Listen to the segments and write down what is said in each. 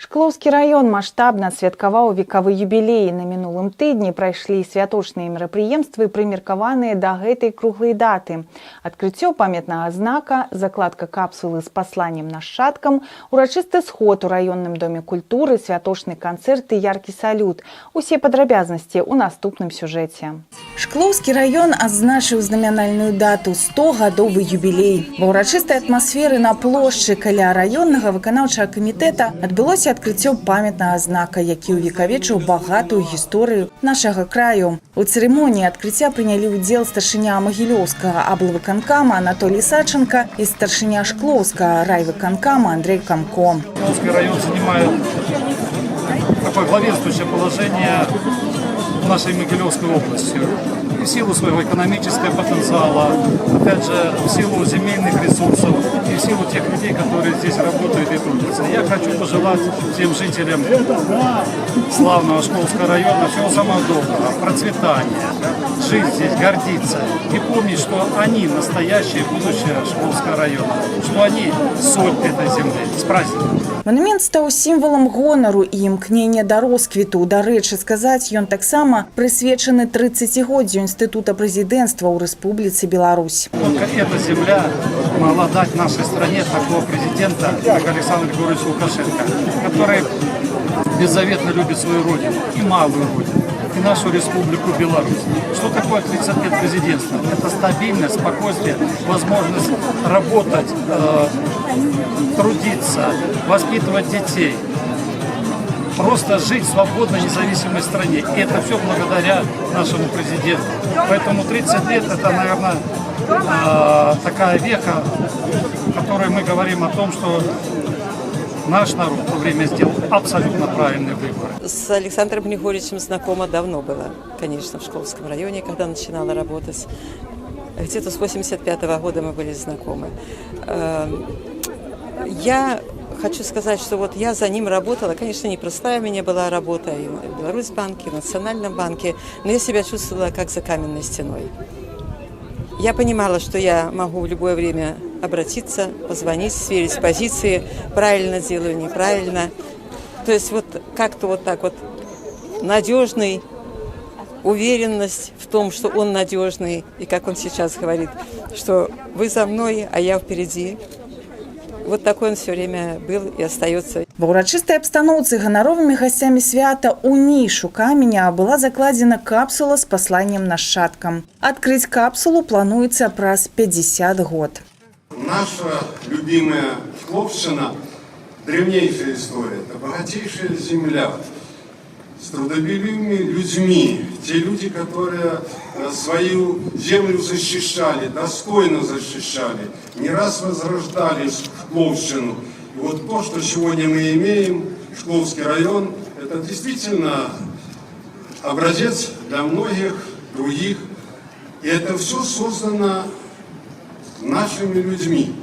Шклоўскі раён маштабна святкаваў векавы юбілей. На мінулым тыдні прайшлі святочныя мерапрыемствы, прымеркаваныя да гэтай круглай даты. Адкрыццё памятнага знака, закладка капсулы з пасланнем нашчадкам, урачысты сход у раённым доме культуры, святочны канцэрт і яркі салют. Усе падрабязнасці ў наступным сюжэце. Шклоўскі раён адзначыў знамянальную дату 100-гадовы юбілей. Ва ўрачыстай атмасферы на плошчы каля раённага выканаўчага камітэта адбылося адкрыццё памятнага знака, які ўвекавечыў багатую гісторыю нашага краю. У цырымоніі адкрыцця прынялі ўдзел старшыня Магілёўскага аблвыканкама Анатолій Саченко і старшыня Шклоўскага райвыканкама Андрей Камко. Шклоўскі раён занимает такое главенствующее положение в нашей Могилевской области. И в силу своего экономического потенциала, опять же, в силу земельных ресурсов и в силу тех людей, которые здесь работают и трудятся. Я хочу пожелать всем жителям славного Шклоўского района всего самого доброго, процветания, жить здесь, гордиться и помнить, что они настоящее будущее Шклоўского района, что они соль этой земли. С праздником! Монумент стаў сімвалам гонару і імкнення да росквіту. Дарэчы, сказаць, ён таксама прысвечаны 30-годдзю Института президентства у Республике Беларусь. Только эта земля могла дать нашей стране такого президента, как Александр Григорьевич Лукашенко, который беззаветно любит свою родину, и малую родину, и нашу Республику Беларусь. Что такое 30 лет президентства? Это стабильность, спокойствие, возможность работать, трудиться, воспитывать детей. Просто жить в свободной, независимой стране. И это все благодаря нашему президенту. Поэтому 30 лет это, наверное, такая века, в которой мы говорим о том, что наш народ в то время сделал абсолютно правильный выбор. С Александром Григорьевичем знакома давно была, конечно, в Шклоўском районе, когда начинала работать. Где-то с 85-го года мы были знакомы. Я хочу сказать, что вот я за ним работала. Конечно, непростая у меня была работа и в Беларусьбанке, и в Национальном банке, но я себя чувствовала как за каменной стеной. Я понимала, что я могу в любое время обратиться, позвонить, сверить позиции, правильно делаю, неправильно. То есть вот как-то вот так вот надежный, уверенность в том, что он надежный, и как он сейчас говорит, что вы за мной, а я впереди. Вот такой он все время был и остается. В урачыстай абстаноўцы ганаровымі гасцямі свята ў нішу каменя была закладзена капсула з пасланнем нашчадкам. Адкрыць капсулу плануецца праз 50 год. Наша любимая Шкловщина, древнейшая история, это богатейшая земля с трудолюбивыми людьми. Те люди, которые свою землю защищали, достойно защищали, не раз возрождали Шкловщину. И вот то, что сегодня мы имеем, Шклоўский район, это действительно образец для многих других. И это все создано нашими людьми.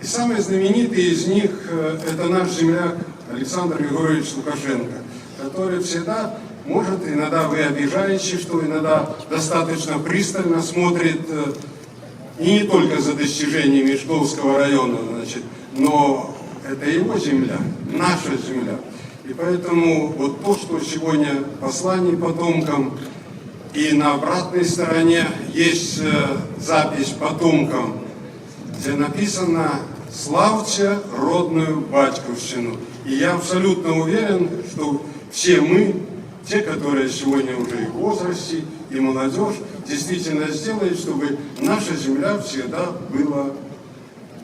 И самый знаменитый из них – это наш земляк Александр Григорьевич Лукашенко, который всегда, может, иногда вы обижаете, что иногда достаточно пристально смотрит и не только за достижениями Шклоўского района, значит, но это его земля, наша земля. И поэтому вот то, что сегодня послание потомкам, и на обратной стороне есть запись потомкам, где написано «Славьте родную батьковщину». И я абсолютно уверен, что все мы, те, которые сегодня уже и в возрасте, и молодежь, действительно сделают, чтобы наша земля всегда была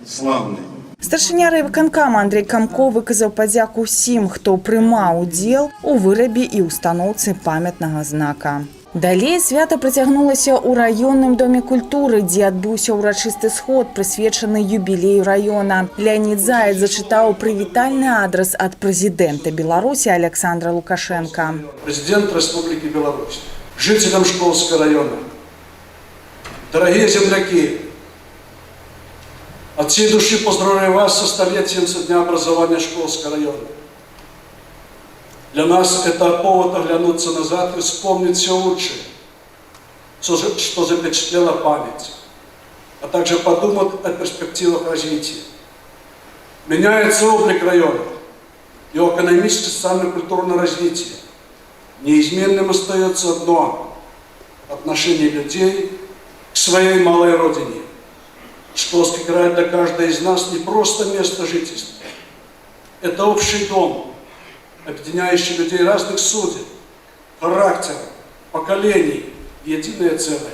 славной. Старшыня райвыканкама Андрей Камко выказаў падзяку ўсім, хто прымаў удзел у вырабе і устаноўцы памятнага знака. Далей свята працягнулася ў раённым доме культуры, дзе адбыўся ўрачысты сход, прысвечаны юбілею раёна. Леонид Заяц зачытаў прывітальны адрас ад прэзідэнта Беларусі Александра Лукашенко. Президент Республики Беларусь, жителям Шклоўского района, дорогие земляки, от всей души поздравляю вас со 100-летием со дня образования Шклоўского района. Для нас это повод оглянуться назад и вспомнить все лучшее, что запечатлела память, а также подумать о перспективах развития. Меняется облик района, и экономическое, социально-культурное развитие. Неизменным остается одно – отношение людей к своей малой родине. Шкловский край для каждого из нас не просто место жительства. Это общий дом, объединяющий людей разных судеб, характеров, поколений в единое целое.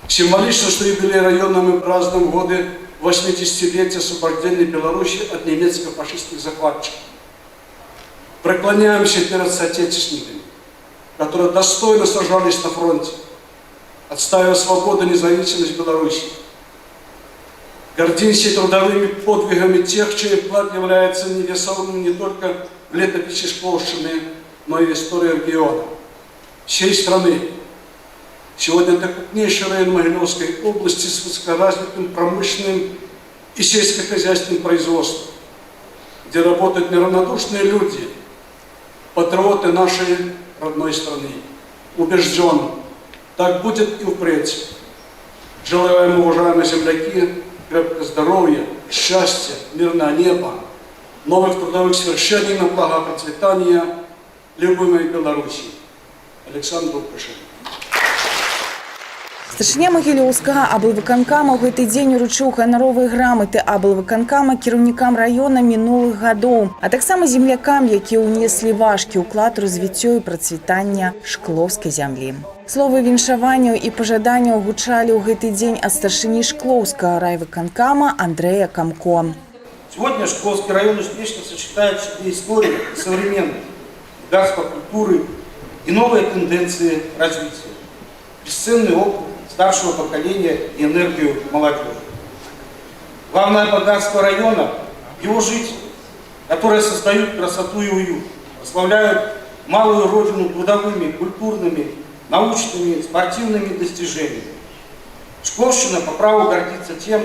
Символично, что юбилей района мы празднуем в годы 80-летия освобождения Беларуси от немецко-фашистских захватчиков. Преклоняемся перед соотечественниками, которые достойно сражались на фронте, отстаивая свободу и независимость Беларуси. Гордимся трудовыми подвигами тех, чей вклад является невесомым не только в летописи Шкловщины, но и в истории региона, всей страны. Сегодня это крупнейший район Могилевской области с высокоразвитым промышленным и сельскохозяйственным производством, где работают неравнодушные люди, патриоты нашей родной страны. Убежден, так будет и впредь. Желаю вам, уважаемые земляки, крепкого здоровья, счастья, мирного неба, новых трудовых свершений на благо процветания любимой Беларуси. Александр Лукашенко. Старшыня Магілёўскага аблвыканкама ў гэты дзень уручыў ганаровыя граматы аблвыканкама кіраўнікам раёна мінулых гадоў, а таксама землякам, якія ўнеслі важкі ўклад у развіццё і працвітання шклоўскай зямлі. Словы віншаванняў і пажаданняў гучалі ў гэты дзень ад старшыні Шклоўскага райвыканкама Андрэя Камко. Сегодня Шкловский район успешно сочетает в себе историю и современность, богатство культуры и новые тенденции развития, бесценный опыт старшего поколения и энергию молодежи. Главное богатство района – его жители, которые создают красоту и уют, прославляют малую родину трудовыми, культурными, научными, спортивными достижениями. Шкловщина по праву гордится тем,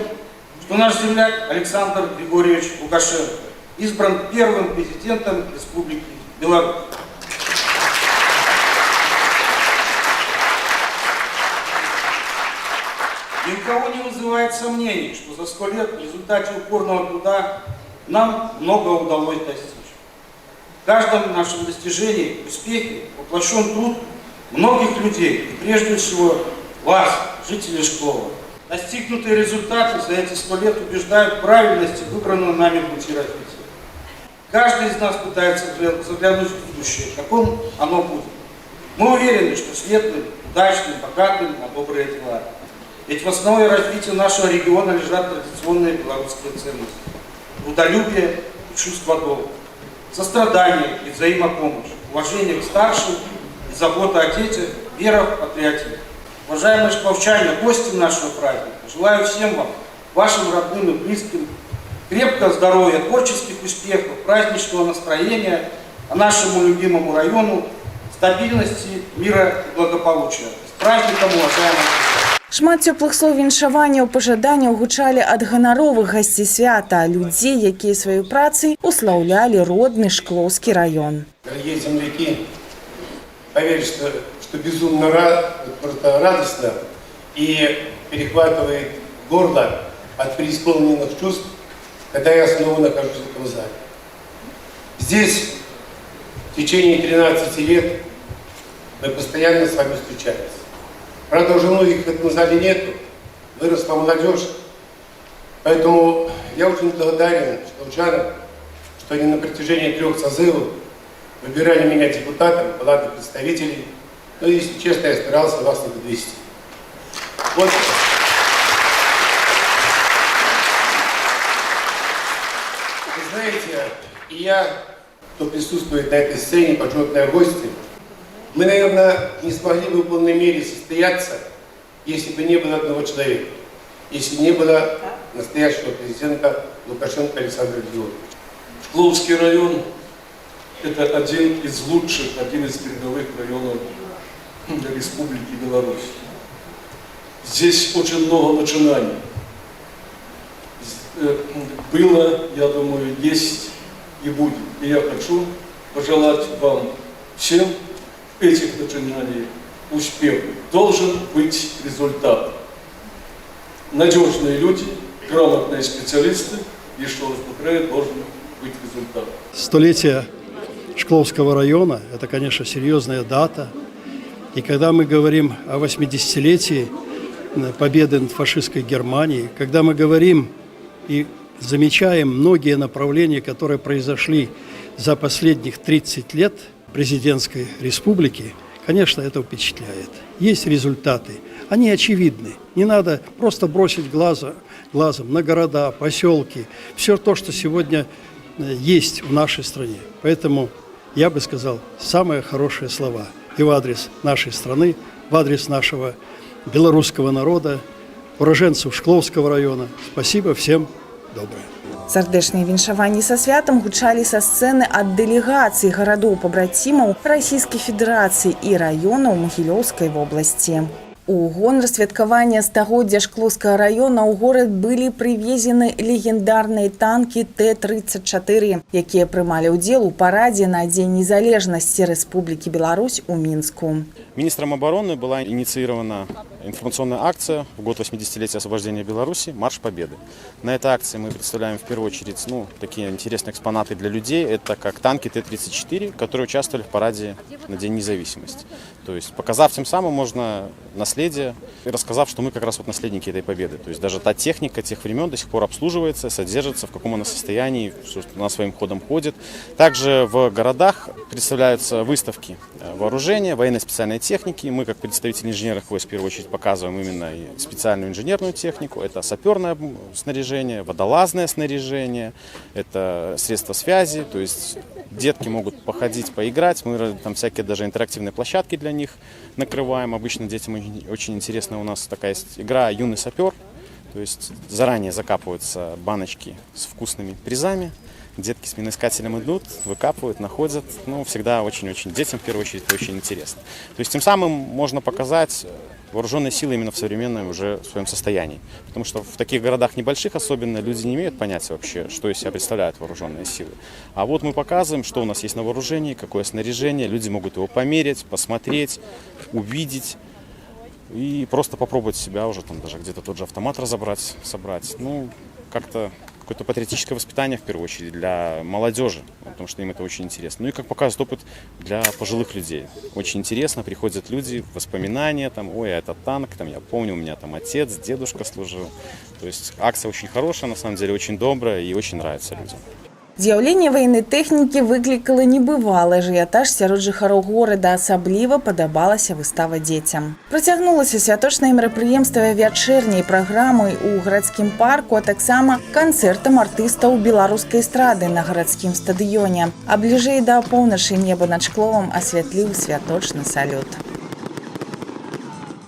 что наш земляк Александр Григорьевич Лукашенко избран первым президентом Республики Беларусь. Ни у кого не вызывает сомнений, что за 100 лет в результате упорного труда нам многого удалось достичь. В каждом нашем достижении, успехе воплощен труд многих людей, и прежде всего вас, жителей Шклова. Достигнутые результаты за эти 100 лет убеждают в правильности выбранного нами пути развития. Каждый из нас пытается заглянуть в будущее, каком оно будет. Мы уверены, что светлым, удачным, богатым на добрые дела. Ведь в основе развития нашего региона лежат традиционные белорусские ценности. Трудолюбие и чувство долга, сострадание и взаимопомощь, уважение к старшим и забота о детях, вера в патриотизм. Уважаемые шкловчане, гости нашего праздника, желаю всем вам, вашим родным и близким, крепкого здоровья, творческих успехов, праздничного настроения, а нашему любимому району стабильности, мира и благополучия. С праздником, уважаемые! Шмат цёплых слоў віншаванняў, пажаданняў гучалі ад ганаровых гасцей свята, людзей, якія сваёй працай услаўлялі родны Шклоўскі район. Дорогие земляки, поверьте, что безумно просто радостно и перехватывает горло от преисполненных чувств, когда я снова нахожусь в этом зале. Здесь в течение 13 лет мы постоянно с вами встречались. Правда, уже многих в этом зале нету, выросла молодежь, поэтому я очень благодарен шкловчанам, что они на протяжении 3 созывов выбирали меня депутатом, палаты представителей. Но, если честно, я старался вас не подвести. Вот. Вы знаете, и я, кто присутствует на этой сцене, почетные гости, мы, наверное, не смогли бы в полной мере состояться, если бы не было одного человека, если не было настоящего президента Лукашенко Александра Григорьевича. Шкловский район – это один из лучших, один из передовых районов Республики Беларусь. Здесь очень много начинаний. Было, я думаю, есть и будет. И я хочу пожелать вам всем этих начинаний успеха. Должен быть результат. Надежные люди, грамотные специалисты, и что в Украине должен быть результатом. Столетие Шкловского района – это, конечно, серьезная дата. И когда мы говорим о 80-летии победы над фашистской Германией, когда мы говорим и замечаем многие направления, которые произошли за последних 30 лет президентской республики, конечно, это впечатляет. Есть результаты, они очевидны. Не надо просто бросить глазом на города, поселки, все то, что сегодня есть в нашей стране. Поэтому я бы сказал самые хорошие слова и в адрес нашей страны, в адрес нашего белорусского народа, уроженцев Шкловского района. Спасибо всем доброе. Сардэчныя віншаванні са святам гучалі са сцэны ад дэлегацый гарадоў-пабрацімаў Расійскай Федэрацыі і раёнаў Магілёўскай вобласці. У гонар святкавання стагоддзя Шклоўскага района ў горад былі прывезены легендарныя танкі Т-34, якія прымалі ўдзел у парадзе на Дзень незалежнасці Рэспублікі Беларусь у Мінску. Министром обороны была инициирована информационная акция в год 80-летия освобождения Беларуси «Марш Победы». На этой акции мы представляем в первую очередь такие интересные экспонаты для людей. Это как танки Т-34, которые участвовали в параде на День независимости. То есть показав тем самым можно наследие и рассказав, что мы как раз наследники этой победы. То есть даже та техника тех времен до сих пор обслуживается, содержится, в каком она состоянии, она своим ходом ходит. Также в городах представляются выставки вооружения, военной специальной техники. Мы, как представители инженерных войск, в первую очередь показываем именно специальную инженерную технику. Это саперное снаряжение, водолазное снаряжение, это средства связи. То есть детки могут походить, поиграть. Мы там всякие даже интерактивные площадки для них накрываем. Обычно детям очень интересно, у нас такая есть игра «Юный сапер». То есть заранее закапываются баночки с вкусными призами. Детки с миноискателем идут, выкапывают, находят. Всегда очень-очень детям, в первую очередь, это очень интересно. То есть тем самым можно показать вооруженные силы именно в современном уже в своем состоянии. Потому что в таких городах небольших особенно люди не имеют понятия вообще, что из себя представляют вооруженные силы. А вот мы показываем, что у нас есть на вооружении, какое снаряжение. Люди могут его померить, посмотреть, увидеть. И просто попробовать себя уже, там даже где-то тот же автомат разобрать, собрать. Как-то какое-то патриотическое воспитание, в первую очередь, для молодежи, потому что им это очень интересно. И, как показывает опыт, для пожилых людей. Очень интересно, приходят люди, воспоминания, ой, это танк, я помню, у меня там отец, дедушка служил. То есть акция очень хорошая, на самом деле, очень добрая и очень нравится людям. З'яўленне военной тэхнікі выклікала небывалы ажыятаж сярод жыхароў горада, асабліва падабалася выстава дзецям. Працягнулася святочнае мерапрыемства вячэрняй праграмай у гарадскім парку, а таксама канцэртам артыстаў беларускай эстрады на гарадскім стадыёне. А бліжэй да поўначы неба над Шкловам асвятліў святочны салют.